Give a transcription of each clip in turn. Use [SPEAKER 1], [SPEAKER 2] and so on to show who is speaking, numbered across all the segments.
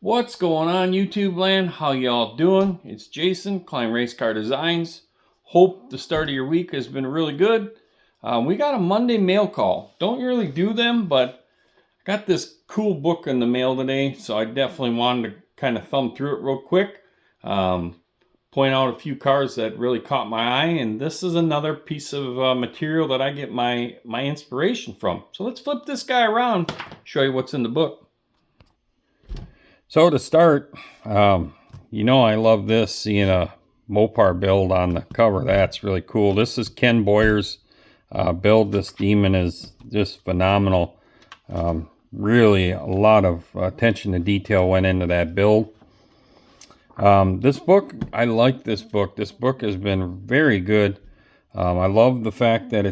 [SPEAKER 1] What's going on, YouTube land? How y'all doing? It's Jason, Climb Race Car Designs. Hope the start of your week has been really good. We got a Monday mail call. Don't really do them, but I got this cool book in the mail today, so I definitely wanted to kind of thumb through it real quick. Point out a few cars that really caught my eye, and this is another piece of material that I get my inspiration from. So let's flip this guy around, show you what's in the book. So to start, you know I love this, seeing a Mopar build on the cover. That's really cool. This is Ken Boyer's build. This demon is just phenomenal. Really a lot of attention to detail went into that build. This book, I like this book. This book has been very good. I love the fact that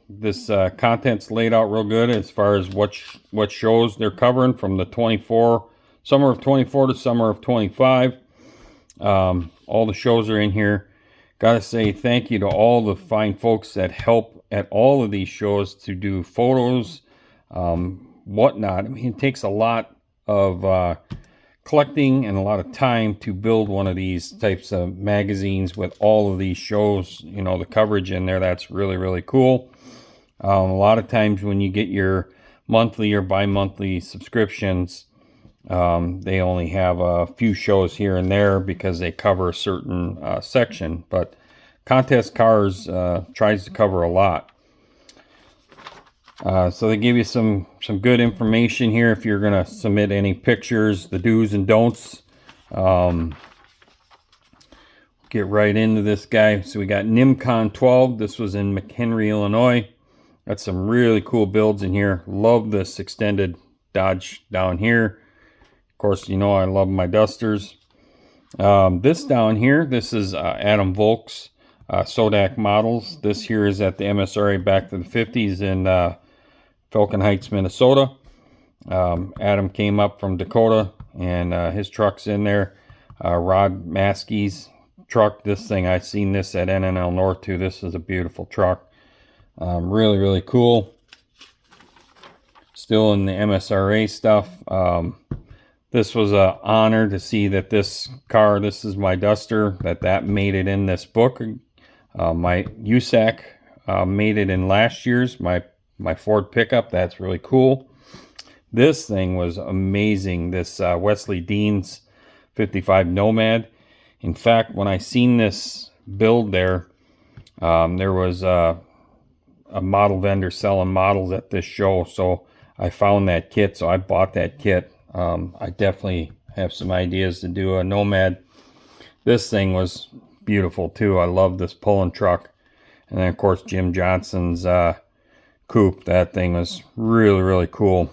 [SPEAKER 1] this content's laid out real good as far as what shows they're covering from the summer of 24 to summer of 25. All the shows are in here. Gotta say thank you to all the fine folks that help at all of these shows to do photos, whatnot. I mean, it takes a lot of collecting and a lot of time to build one of these types of magazines with all of these shows, you know, the coverage in there. That's really, really cool. A lot of times when you get your monthly or bi-monthly subscriptions, they only have a few shows here and there because they cover a certain section, but Contest Cars tries to cover a lot. So they give you some good information here if you're going to submit any pictures, the do's and don'ts. Get right into this guy. So we got Nimcon 12. This was in McHenry, Illinois. Got some really cool builds in here. Love this extended Dodge down here. Of course, you know I love my Dusters. This down here, this is Adam Volk's Sodak models. This here is at the MSRA back to the 50s in Falcon Heights, Minnesota. Adam came up from Dakota, and his truck's in there. Rod Maskey's truck. This thing, I've seen this at NNL North too. This is a beautiful truck. Really, really cool. Still in the MSRA stuff. This was an honor to see that this car, this is my Duster, that made it in this book. My USAC made it in last year's, my Ford pickup. That's really cool. This thing was amazing. This Wesley Dean's 55 Nomad. In fact, when I seen this build there was a model vendor selling models at this show. So I found that kit, so I bought that kit. I definitely have some ideas to do a Nomad. This thing was beautiful too. I love this pulling truck. And then of course Jim Johnson's coupe. That thing was really, really cool.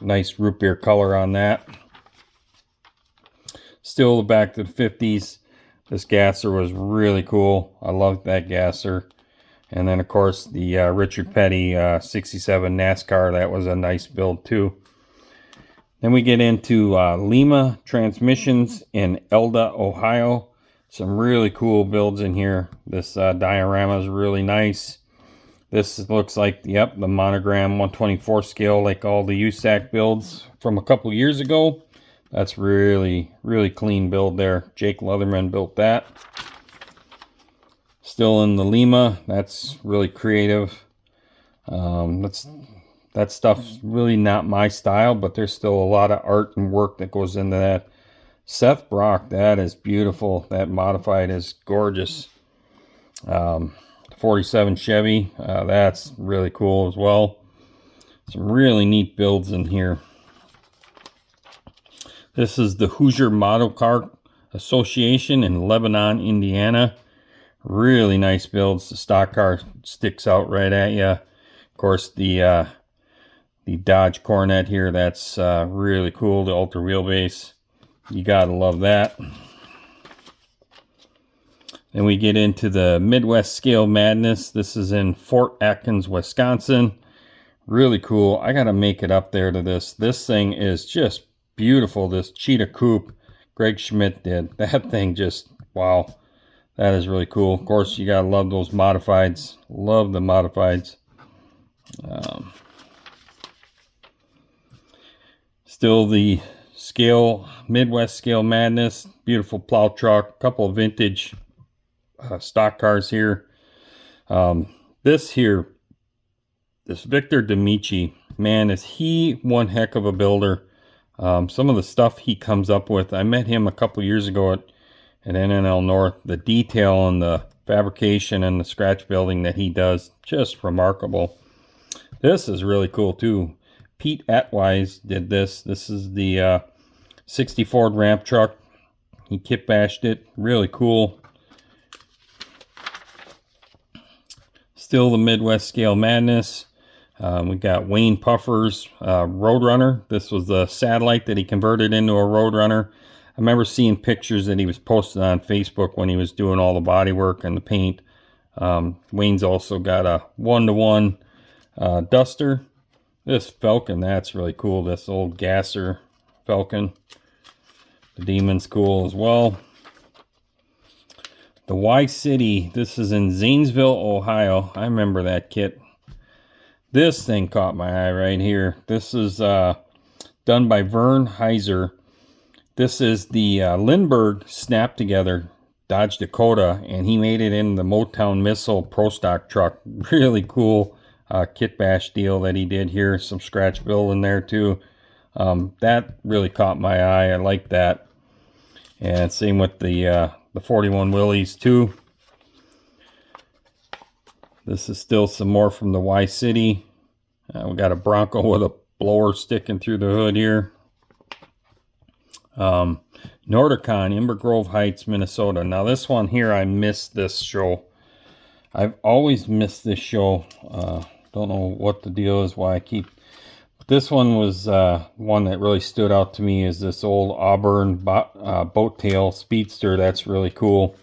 [SPEAKER 1] Nice root beer color on that. Still back to the 50s. This gasser was really cool. I loved that gasser. And then of course the Richard Petty 67 NASCAR. That was a nice build too. Then we get into Lima transmissions in Elda, Ohio. Some really cool builds in here. This diorama is really nice. This looks like, yep, the monogram 124 scale, like all the USAC builds from a couple years ago. That's really, really clean build there. Jake Leatherman built that. Still in the Lima. That's really creative. That stuff's really not my style, but there's still a lot of art and work that goes into that. Seth Brock, that is beautiful. That modified is gorgeous. 47 Chevy, that's really cool as well. Some really neat builds in here. This is the Hoosier Model Car Association in Lebanon, Indiana. Really nice builds. The stock car sticks out right at you. Of course, the Dodge Coronet here, that's really cool. The ultra wheelbase, you gotta love that. Then we get into the Midwest Scale Madness. This is in Fort Atkins, Wisconsin. Really cool. I gotta make it up there to this. This thing is just beautiful. This Cheetah Coupe Greg Schmidt did. That thing just, wow. That is really cool. Of course, you gotta love those modifieds. Love the modifieds. Still the scale, Midwest Scale Madness. Beautiful plow truck. Couple of vintage stock cars here. This Victor D'Amici, man, is he one heck of a builder. Some of the stuff he comes up with, I met him a couple years ago at NNL North. The detail and the fabrication and the scratch building that he does, just remarkable. This is really cool too. Pete Atwise did this. This is the 60 Ford ramp truck. He kit bashed it. Really cool. Still the Midwest Scale Madness. We got Wayne Puffer's Roadrunner. This was the satellite that he converted into a Roadrunner. I remember seeing pictures that he was posting on Facebook when he was doing all the body work and the paint. Wayne's also got a 1-to-1 Duster. This Falcon, that's really cool. This old Gasser Falcon. The Demon's cool as well. The Y-City, this is in Zanesville, Ohio. I remember that kit. This thing caught my eye right here. This is done by Vern Heiser. This is the Lindbergh Snap Together Dodge Dakota, and he made it in the Motown Missile Pro Stock truck. Really cool kit bash deal that he did here. Some scratch build in there too. That really caught my eye. I like that. And same with the 41 Willys too. This is still some more from the Y-City. We got a Bronco with a blower sticking through the hood here. Nordicon, Ember Grove Heights, Minnesota. Now this one here, I missed this show. I've always missed this show. Don't know what the deal is, why I keep... But this one was one that really stood out to me, is this old Auburn boat tail speedster. That's really cool.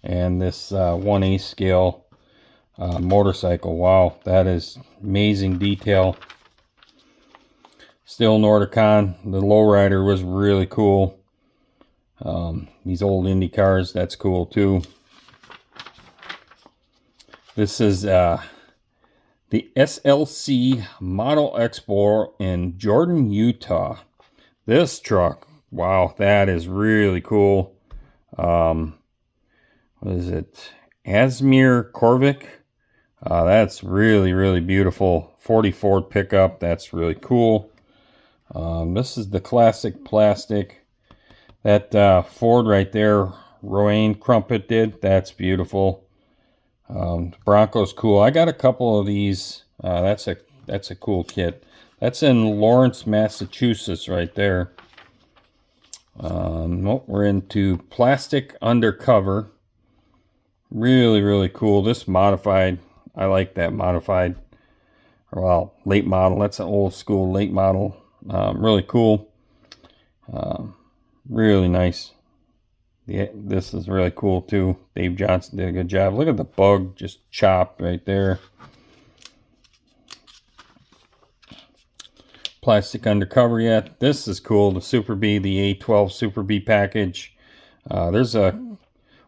[SPEAKER 1] And this 1/8 scale motorcycle. Wow, that is amazing detail. Still Nordicon. The lowrider was really cool. These old Indy cars, that's cool too. This is the SLC Model Explorer in Jordan, Utah. This truck, wow, that is really cool. What is it? Asmir Korvik. That's really, really beautiful. 40 Ford pickup. That's really cool. This is the classic plastic. That Ford right there, Rowan Crumpet did. That's beautiful. Bronco's cool. I got a couple of these. That's a cool kit. That's in Lawrence, Massachusetts, right there. We're into plastic undercover. Really, really cool. This modified. I like that modified. Well, late model. That's an old school late model. Really cool. Really nice. Yeah, this is really cool too. Dave Johnson did a good job. Look at the bug just chopped right there. Plastic undercover yet. This is cool. The Super B, the A12 Super B package. There's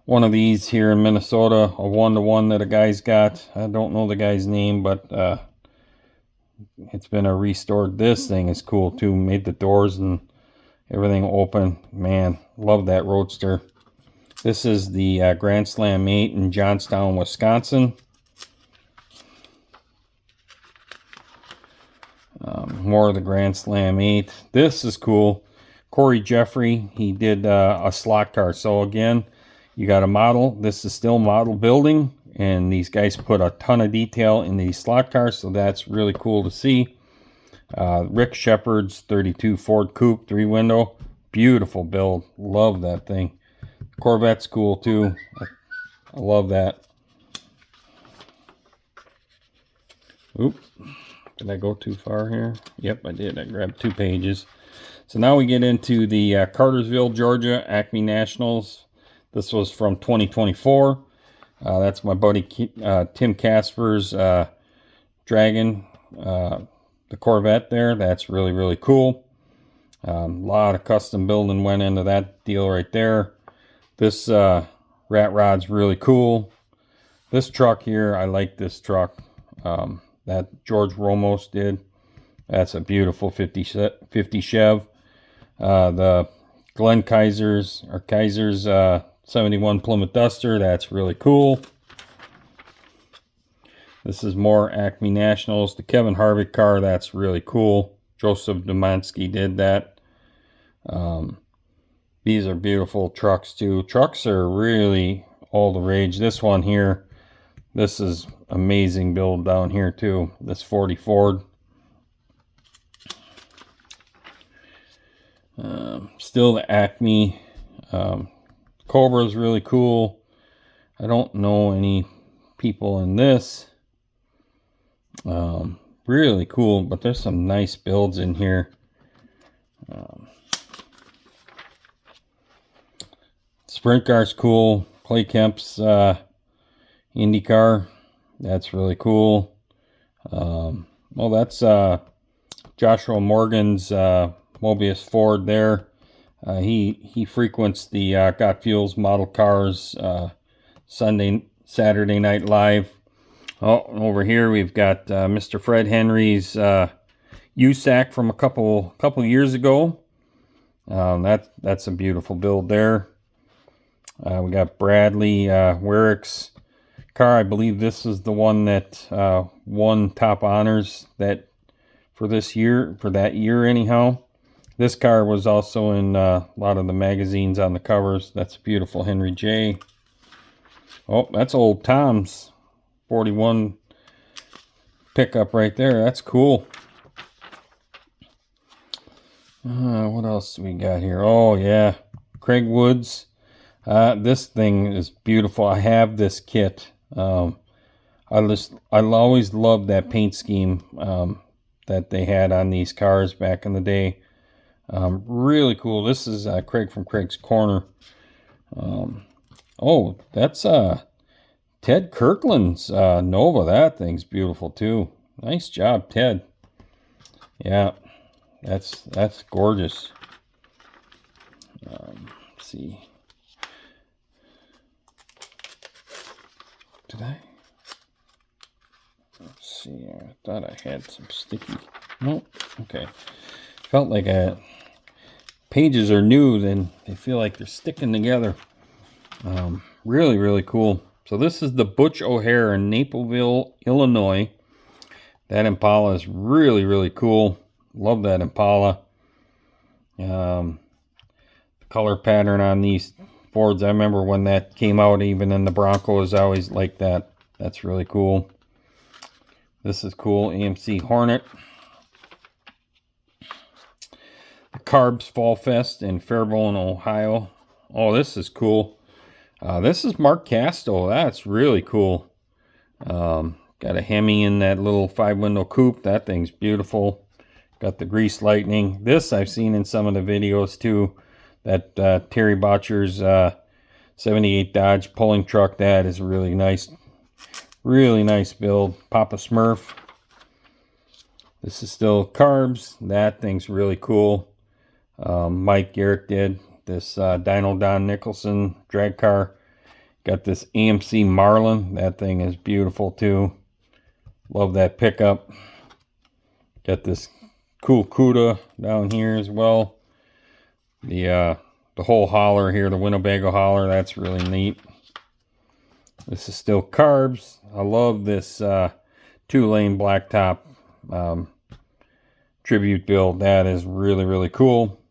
[SPEAKER 1] one of these here in Minnesota, a 1-to-1 that a guy's got. I don't know the guy's name, but it's been a restored. This thing is cool too. Made the doors and everything open. Man, love that Roadster. This is the Grand Slam 8 in Johnstown, Wisconsin. More of the Grand Slam 8. This is cool. Corey Jeffrey, he did a slot car. So again, you got a model. This is still model building, and these guys put a ton of detail in these slot cars, so that's really cool to see. Rick Shepard's 32 Ford Coupe 3-window. Beautiful build. Love that thing. Corvette's cool too. I love that. Oop, did I go too far here? Yep, I did. I grabbed 2 pages. So now we get into the Cartersville, Georgia Acme Nationals. This was from 2024. That's my buddy Tim Casper's Dragon, the Corvette there. That's really, really cool. A lot of custom building went into that deal right there. This rat rod's really cool. This truck here, I like this truck that George Romos did. That's a beautiful 50 Chev. The Glenn Kaiser's 71 Plymouth Duster. That's really cool. This is more Acme Nationals. The Kevin Harvick car. That's really cool. Joseph Domansky did that. These are beautiful trucks too. Trucks are really all the rage. This one here, this is amazing build down here too. This 40 Ford. Still the Acme. Cobra is really cool. I don't know any people in this. Really cool, but there's some nice builds in here. Sprint car's cool. Clay Kemp's IndyCar. That's really cool. Well, that's Joshua Morgan's Mobius Ford there. He frequents the Got Fuels model cars Saturday Night Live. Oh, over here we've got Mr. Fred Henry's USAC from a couple years ago. That's a beautiful build there. We got Bradley Werrick's car. I believe this is the one that won top honors for that year anyhow. This car was also in a lot of the magazines on the covers. That's a beautiful Henry J. Oh, that's old Tom's 41 pickup right there. That's cool. What else do we got here? Oh yeah, Craig Woods. This thing is beautiful. I have this kit. I always loved that paint scheme that they had on these cars back in the day. Really cool. This is Craig from Craig's Corner. Oh, that's Ted Kirkland's Nova. That thing's beautiful too. Nice job, Ted. Yeah, that's gorgeous. Let's see. Did I? Let's see. I thought I had some sticky. Nope. Okay. Felt like pages are new, then they feel like they're sticking together. Really, really cool. So this is the Butch O'Hare in Naperville, Illinois. That Impala is really, really cool. Love that Impala. The color pattern on these Fords, I remember when that came out, even in the Broncos, I always liked that. That's really cool. This is cool. AMC Hornet. The Carbs Fall Fest in Fairborn, Ohio. Oh, this is cool. This is Mark Casto. That's really cool. Got a Hemi in that little 5-window coupe. That thing's beautiful. Got the Grease Lightning. This I've seen in some of the videos too. That Terry Botcher's 78 Dodge pulling truck. That is really nice. Really nice build. Papa Smurf. This is still Carbs. That thing's really cool. Mike Garrett did this Dino Don Nicholson drag car. Got this AMC Marlin. That thing is beautiful too. Love that pickup. Got this cool Cuda down here as well. The whole hauler here, the Winnebago hauler, that's really neat. This is still Carbs. I love this 2-lane blacktop tribute build. That is really, really cool.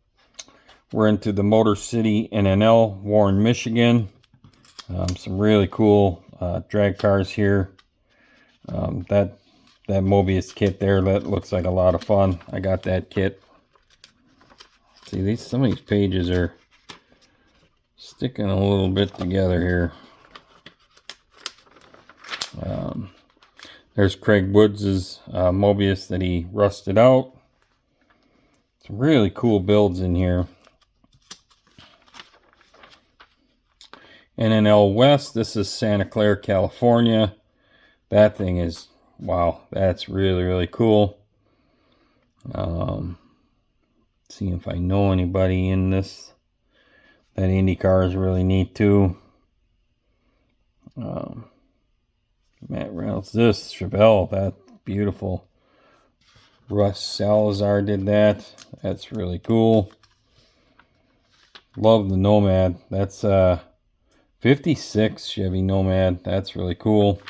[SPEAKER 1] We're into the Motor City NNL, Warren, Michigan. Some really cool drag cars here. That Mobius kit there, that looks like a lot of fun. I got that kit. See, some of these pages are sticking a little bit together here. There's Craig Woods' Mobius that he rusted out. Some really cool builds in here. NNL West, this is Santa Clara, California. That thing is, wow, that's really, really cool. See if I know anybody in this. That IndyCar is really neat too. Matt Reynolds, this Chevelle, that beautiful. Russ Salazar did that. That's really cool. Love the Nomad. That's 56 Chevy Nomad. That's really cool.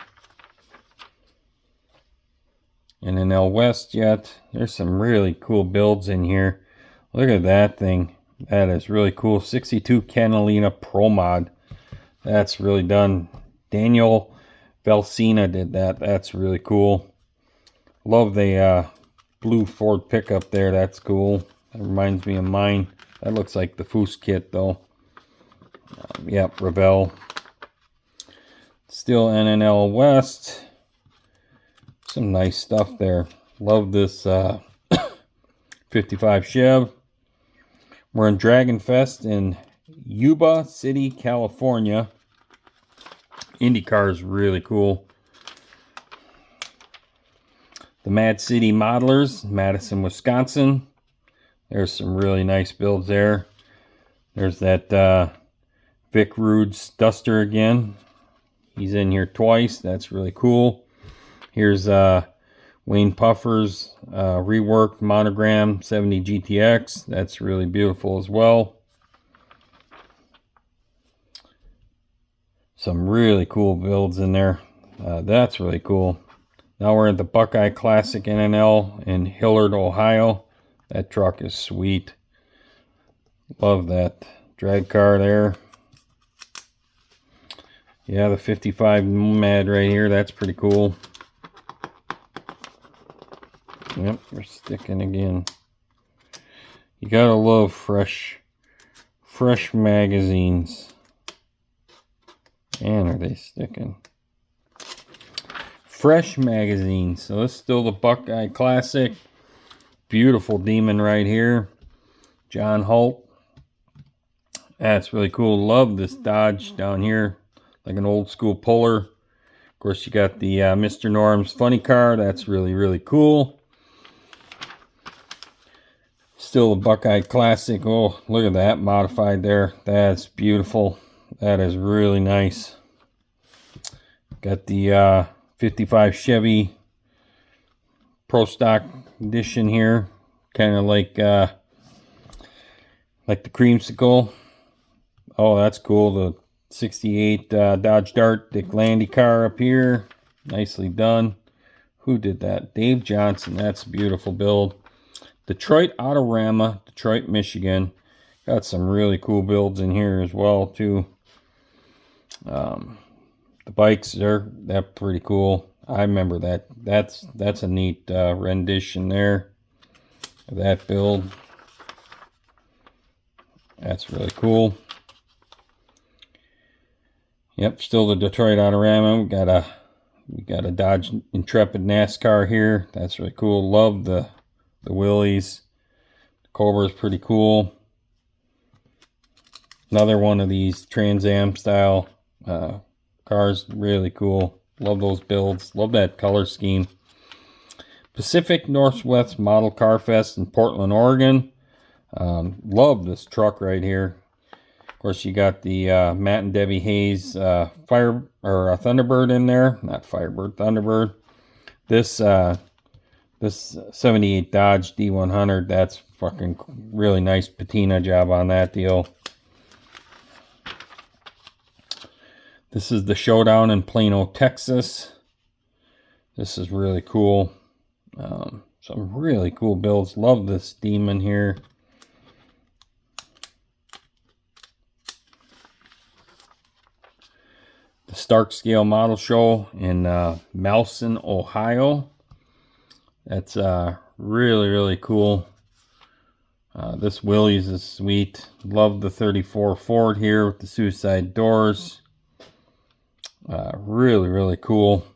[SPEAKER 1] NNL West yet. There's some really cool builds in here. Look at that thing. That is really cool. 62 Catalina Pro Mod. That's really done. Daniel Valsina did that. That's really cool. Love the blue Ford pickup there. That's cool. That reminds me of mine. That looks like the Foose kit though. Yep, Revell. Still NNL West. Some nice stuff there. Love this 55 Chev. We're in Dragon Fest in Yuba City, California. IndyCar is really cool. The Mad City Modelers, Madison, Wisconsin. There's some really nice builds there. There's that Vic Rude's Duster again. He's in here twice. That's really cool. Here's Wayne Puffer's reworked monogram 70 GTX. That's really beautiful as well. Some really cool builds in there. That's really cool. Now we're at the Buckeye Classic NNL in Hillard, Ohio. That truck is sweet. Love that drag car there. Yeah, the 55 Nomad right here. That's pretty cool. Yep, we're sticking again. You gotta love fresh magazines. Man, are they sticking. Fresh magazines. So this is still the Buckeye Classic. Beautiful Demon right here. John Holt. That's really cool. Love this Dodge down here. Like an old school puller. Of course, you got the Mr. Norm's funny car. That's really, really cool. Still a Buckeye Classic. Oh, look at that modified there. That's beautiful. That is really nice. Got the 55 Chevy Pro Stock Edition here. Kind of like the Creamsicle. Oh, that's cool. The 68 Dodge Dart Dick Landy car up here. Nicely done. Who did that? Dave Johnson. That's a beautiful build. Detroit Autoama, Detroit, Michigan. Got some really cool builds in here as well too. The bikes they're pretty cool. I remember that. That's a neat rendition there of that build. That's really cool. Yep, still the Detroit Autorama. We got a Dodge Intrepid NASCAR here. That's really cool. Love the Willies. The Cobra is pretty cool. Another one of these Trans Am style cars. Really cool. Love those builds. Love that color scheme. Pacific Northwest Model Car Fest in Portland, Oregon. Love this truck right here. Of course, you got the Matt and Debbie Hayes Thunderbird in there. Not Firebird, Thunderbird. This 78 Dodge D100. That's fucking really nice patina job on that deal. This is the Showdown in Plano, Texas. This is really cool. Some really cool builds. Love this Demon here. The Stark Scale Model Show in Malson, Ohio. That's really, really cool. This Willys is sweet. Love the 34 Ford here with the suicide doors. Really, really cool.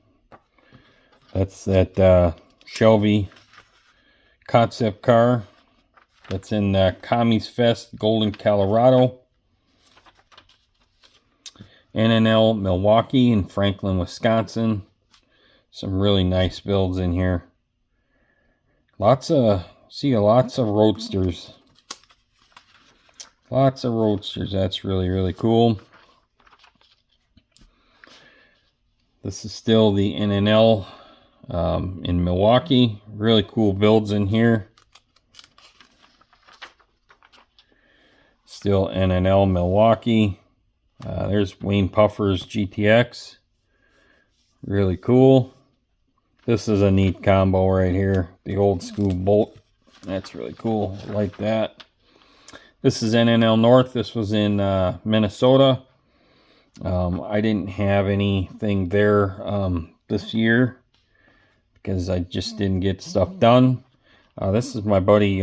[SPEAKER 1] That's that Shelby concept car. That's in Commies Fest, Golden, Colorado. NNL Milwaukee and Franklin, Wisconsin. Some really nice builds in here. Lots of roadsters. Lots of roadsters. That's really, really cool. This is still the NNL in Milwaukee. Really cool builds in here. Still NNL Milwaukee. There's Wayne Puffer's GTX. Really cool. This is a neat combo right here. The old school bolt. That's really cool. I like that. This is NNL North. This was in Minnesota. I didn't have anything there this year because I just didn't get stuff done. This is my buddy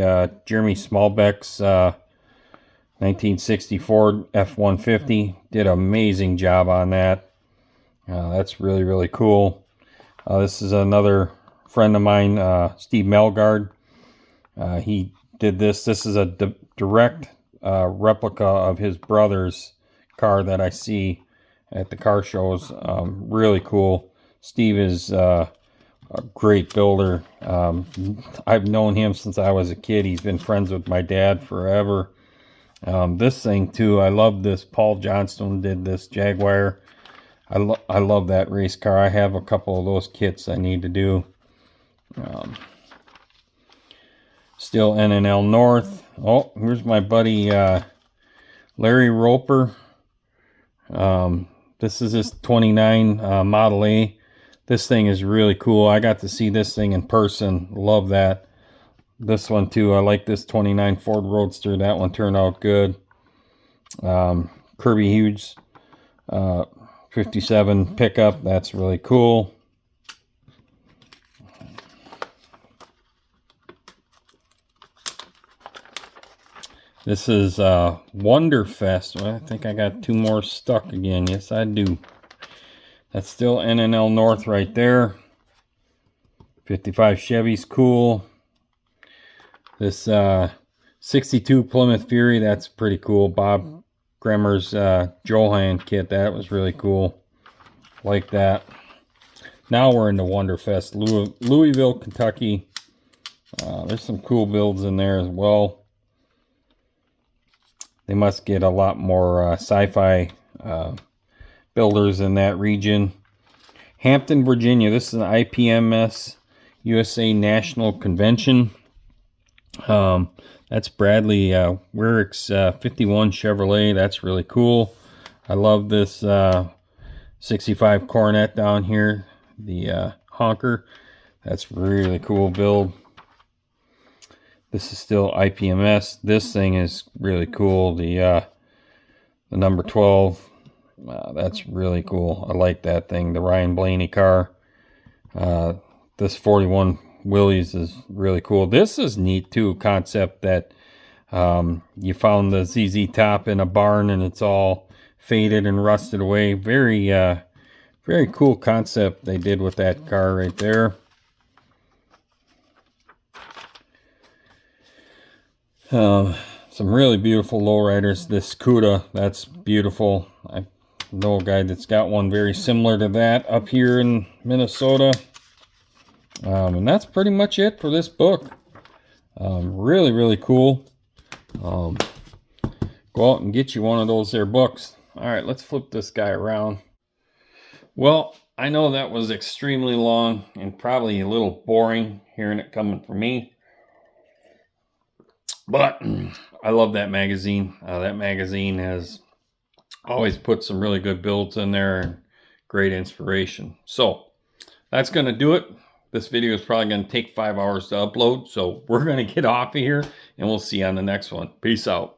[SPEAKER 1] Jeremy Smallbeck's 1964 F-150. Did an amazing job on that. That's really, really cool. This is another friend of mine, Steve Melgard. He did this. This is a direct replica of his brother's car that I see at the car shows. Really cool. Steve is a great builder. I've known him since I was a kid. He's been friends with my dad forever. This thing too, I love this. Paul Johnstone did this Jaguar. I love that race car. I have a couple of those kits I need to do. Still NNL North. Oh, here's my buddy Larry Roper. This is his 29 Model A. This thing is really cool. I got to see this thing in person. Love that. This one too. I like this 29 Ford Roadster. That one turned out good. Kirby Hughes 57 pickup. That's really cool. This is Wonderfest. Well, I think I got two more stuck again. Yes, I do. That's still NNL North right there. 55 Chevy's cool. This 62 Plymouth Fury, that's pretty cool. Bob Gremmer's Johan kit, that was really cool. Like that. Now we're into Wonderfest, Louisville, Kentucky. There's some cool builds in there as well. They must get a lot more sci-fi builders in that region. Hampton, Virginia. This is an IPMS USA National Convention. That's Bradley Weirick's 51 Chevrolet. That's really cool. I love this 65 Coronet down here. The honker. That's really cool build. This is still IPMS. This thing is really cool. The number 12. That's really cool. I like that thing. The Ryan Blaney car. This 41 Willys is really cool. This is neat too. Concept that you found the ZZ Top in a barn and it's all faded and rusted away. Very very cool concept they did with that car right there. Some really beautiful lowriders. This Cuda, that's beautiful. I know a guy that's got one very similar to that up here in Minnesota. And that's pretty much it for this book. Really, really cool. Go out and get you one of those there books. All right, let's flip this guy around. Well, I know that was extremely long and probably a little boring hearing it coming from me. But I love that magazine. That magazine has always put some really good builds in there and great inspiration. So that's going to do it. This video is probably going to take 5 hours to upload. So we're going to get off of here and we'll see you on the next one. Peace out.